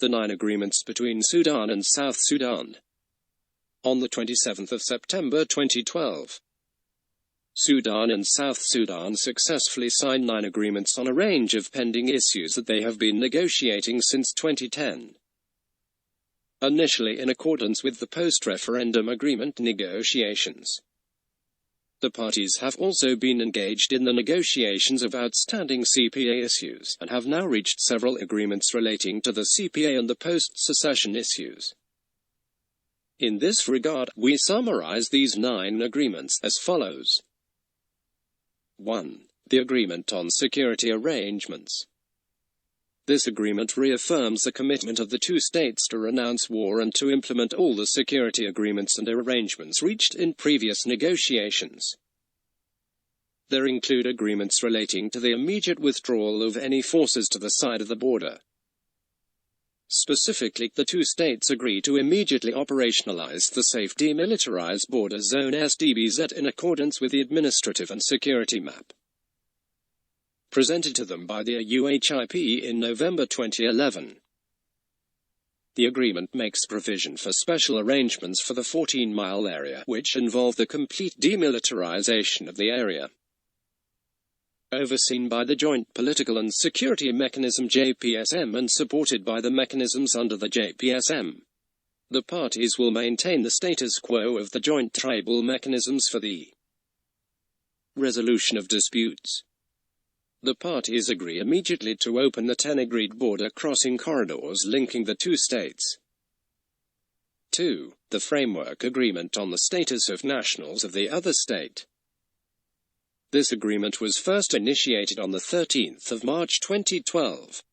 the 9 agreements between Sudan and South Sudan. On the 27th of September 2012, Sudan and South Sudan successfully signed 9 agreements on a range of pending issues that they have been negotiating since 2010. Initially in accordance with the post-referendum agreement negotiations. The parties have also been engaged in the negotiations of outstanding CPA issues, and have now reached several agreements relating to the CPA and the post-secession issues. In this regard, we summarize these 9 agreements as follows. 1. The Agreement on Security Arrangements. This agreement reaffirms the commitment of the 2 states to renounce war and to implement all the security agreements and arrangements reached in previous negotiations. There include agreements relating to the immediate withdrawal of any forces to the side of the border. Specifically, the 2 states agree to immediately operationalize the Safe Demilitarized Border Zone (SDBZ) in accordance with the Administrative and Security Map presented to them by the UHIP in November 2011. The agreement makes provision for special arrangements for the 14-mile area, which involve the complete demilitarization of the area. Overseen by the Joint Political and Security Mechanism (JPSM) and supported by the mechanisms under the JPSM. The parties will maintain the status quo of the joint tribal mechanisms for the resolution of disputes. The parties agree immediately to open the 10 agreed border crossing corridors linking the 2 states. 2. The Framework Agreement on the Status of Nationals of the Other State. This agreement was first initiated on the 13th of March 2012.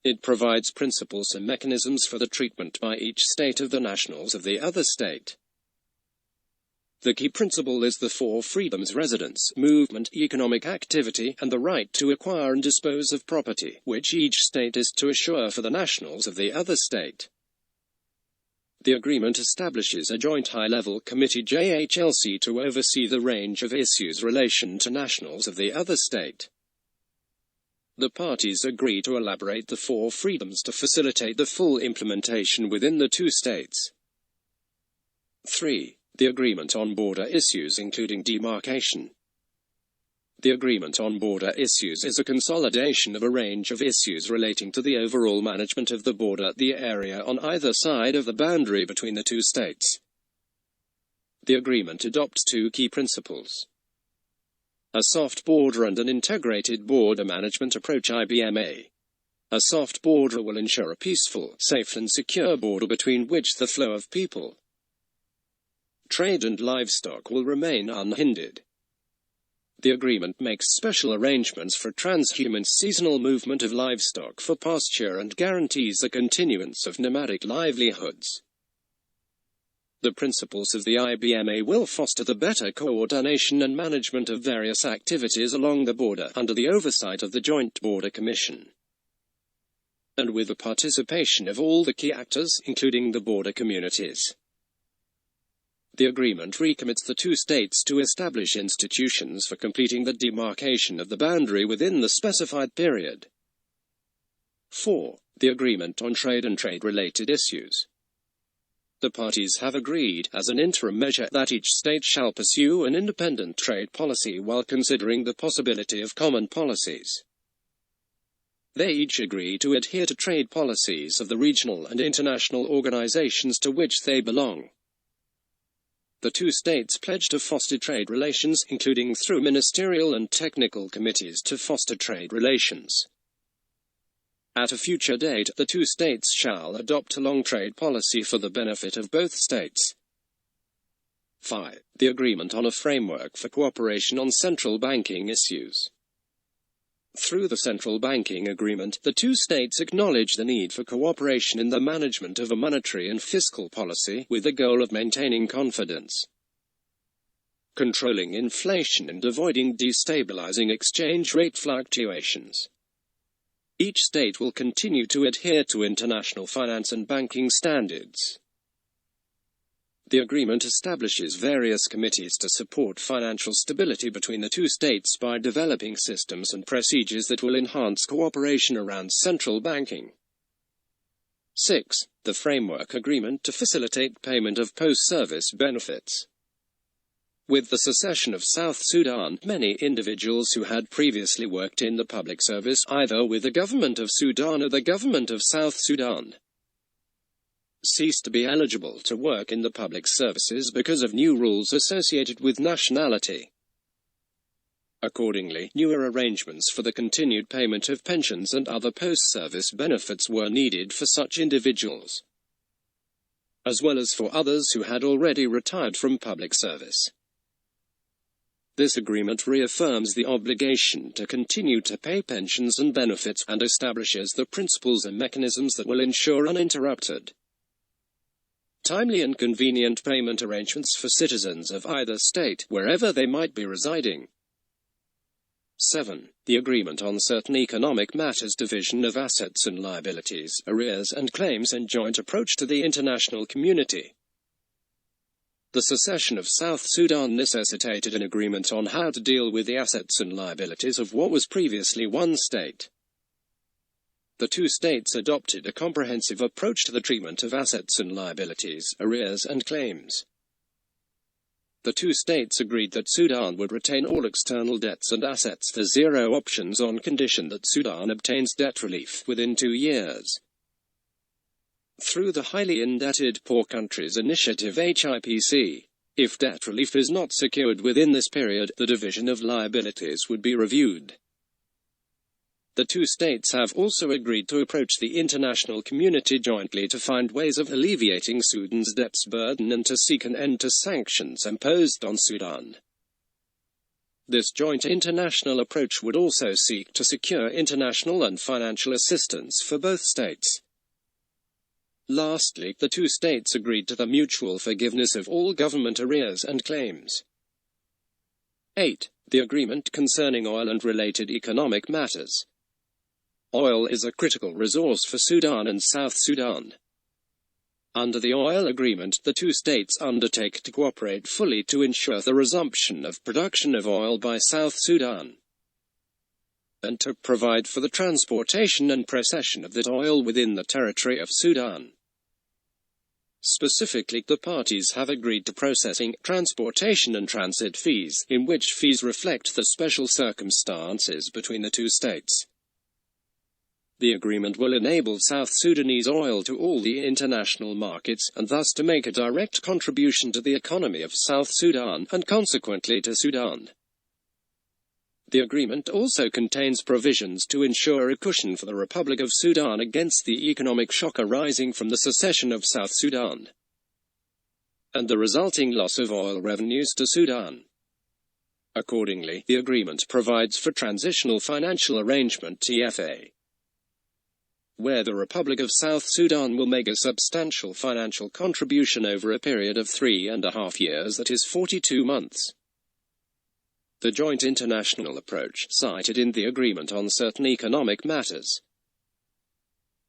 It provides principles and mechanisms for the treatment by each state of the nationals of the other state. The key principle is the 4 freedoms: residence, movement, economic activity, and the right to acquire and dispose of property, which each state is to assure for the nationals of the other state. The agreement establishes a joint high-level committee JHLC to oversee the range of issues relation to nationals of the other state. The parties agree to elaborate the 4 freedoms to facilitate the full implementation within the 2 states. 3. The Agreement on Border Issues including demarcation. The Agreement on Border Issues is a consolidation of a range of issues relating to the overall management of the border, the area on either side of the boundary between the 2 states. The agreement adopts 2 key principles: a soft border and an integrated border management approach (IBMA). A soft border will ensure a peaceful, safe and secure border between which the flow of people, trade and livestock will remain unhindered. The agreement makes special arrangements for transhuman seasonal movement of livestock for pasture and guarantees the continuance of nomadic livelihoods. The principles of the IBMA will foster the better coordination and management of various activities along the border under the oversight of the Joint Border Commission, and with the participation of all the key actors, including the border communities. The agreement recommits the 2 states to establish institutions for completing the demarcation of the boundary within the specified period. 4. The Agreement on Trade and Trade-Related Issues. The parties have agreed, as an interim measure, that each state shall pursue an independent trade policy while considering the possibility of common policies. They each agree to adhere to trade policies of the regional and international organizations to which they belong. The 2 states pledge to foster trade relations, including through ministerial and technical committees to foster trade relations. At a future date, the 2 states shall adopt a long trade policy for the benefit of both states. 5. The Agreement on a Framework for Cooperation on Central Banking Issues. Through the Central Banking Agreement, the 2 states acknowledge the need for cooperation in the management of a monetary and fiscal policy, with the goal of maintaining confidence, controlling inflation and avoiding destabilizing exchange rate fluctuations. Each state will continue to adhere to international finance and banking standards. The agreement establishes various committees to support financial stability between the 2 states by developing systems and procedures that will enhance cooperation around central banking. 6. The framework agreement to facilitate payment of post-service benefits. With the secession of South Sudan, many individuals who had previously worked in the public service, either with the government of Sudan or the government of South Sudan, ceased to be eligible to work in the public services because of new rules associated with nationality. Accordingly, newer arrangements for the continued payment of pensions and other post-service benefits were needed for such individuals, as well as for others who had already retired from public service. This agreement reaffirms the obligation to continue to pay pensions and benefits, and establishes the principles and mechanisms that will ensure uninterrupted, timely and convenient payment arrangements for citizens of either state, wherever they might be residing. 7. The Agreement on Certain Economic Matters, Division of Assets and Liabilities, Arrears and Claims, and Joint Approach to the International Community. The secession of South Sudan necessitated an agreement on how to deal with the assets and liabilities of what was previously one state. The two states adopted a comprehensive approach to the treatment of assets and liabilities, arrears and claims. The two states agreed that Sudan would retain all external debts and assets for zero options on condition that Sudan obtains debt relief within 2 years. Through the Highly Indebted Poor Countries Initiative (HIPC), if debt relief is not secured within this period, the division of liabilities would be reviewed. The two states have also agreed to approach the international community jointly to find ways of alleviating Sudan's debts burden and to seek an end to sanctions imposed on Sudan. This joint international approach would also seek to secure international and financial assistance for both states. Lastly, the two states agreed to the mutual forgiveness of all government arrears and claims. 8. The Agreement concerning Oil and Related Economic Matters. Oil is a critical resource for Sudan and South Sudan. Under the oil agreement, the two states undertake to cooperate fully to ensure the resumption of production of oil by South Sudan, and to provide for the transportation and processing of that oil within the territory of Sudan. Specifically, the parties have agreed to processing, transportation and transit fees, in which fees reflect the special circumstances between the two states. The agreement will enable South Sudanese oil to all the international markets, and thus to make a direct contribution to the economy of South Sudan, and consequently to Sudan. The agreement also contains provisions to ensure a cushion for the Republic of Sudan against the economic shock arising from the secession of South Sudan, and the resulting loss of oil revenues to Sudan. Accordingly, the agreement provides for Transitional Financial Arrangement (TFA), where the Republic of South Sudan will make a substantial financial contribution over a period of 3.5 years, that is 42 months. The joint international approach, cited in the Agreement on Certain Economic Matters,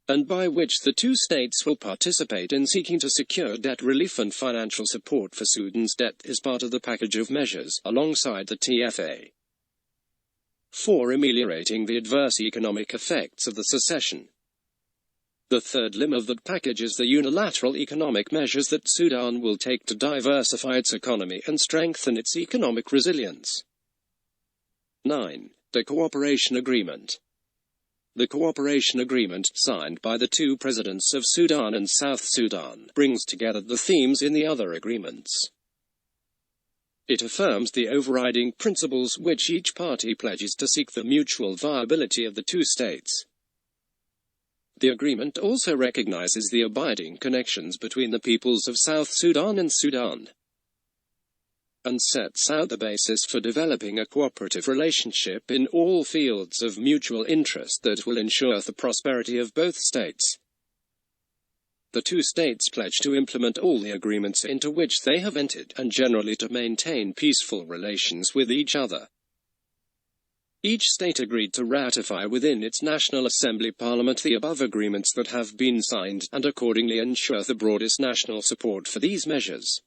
and by which the two states will participate in seeking to secure debt relief and financial support for Sudan's debt, is part of the package of measures, alongside the TFA, for ameliorating the adverse economic effects of the secession. The third limb of that package is the unilateral economic measures that Sudan will take to diversify its economy and strengthen its economic resilience. 9. The Cooperation Agreement. The Cooperation Agreement, signed by the two presidents of Sudan and South Sudan, brings together the themes in the other agreements. It affirms the overriding principles which each party pledges to seek the mutual viability of the two states. The agreement also recognizes the abiding connections between the peoples of South Sudan and Sudan, and sets out the basis for developing a cooperative relationship in all fields of mutual interest that will ensure the prosperity of both states. The two states pledge to implement all the agreements into which they have entered, and generally to maintain peaceful relations with each other. Each state agreed to ratify within its National Assembly Parliament the above agreements that have been signed, and accordingly ensure the broadest national support for these measures.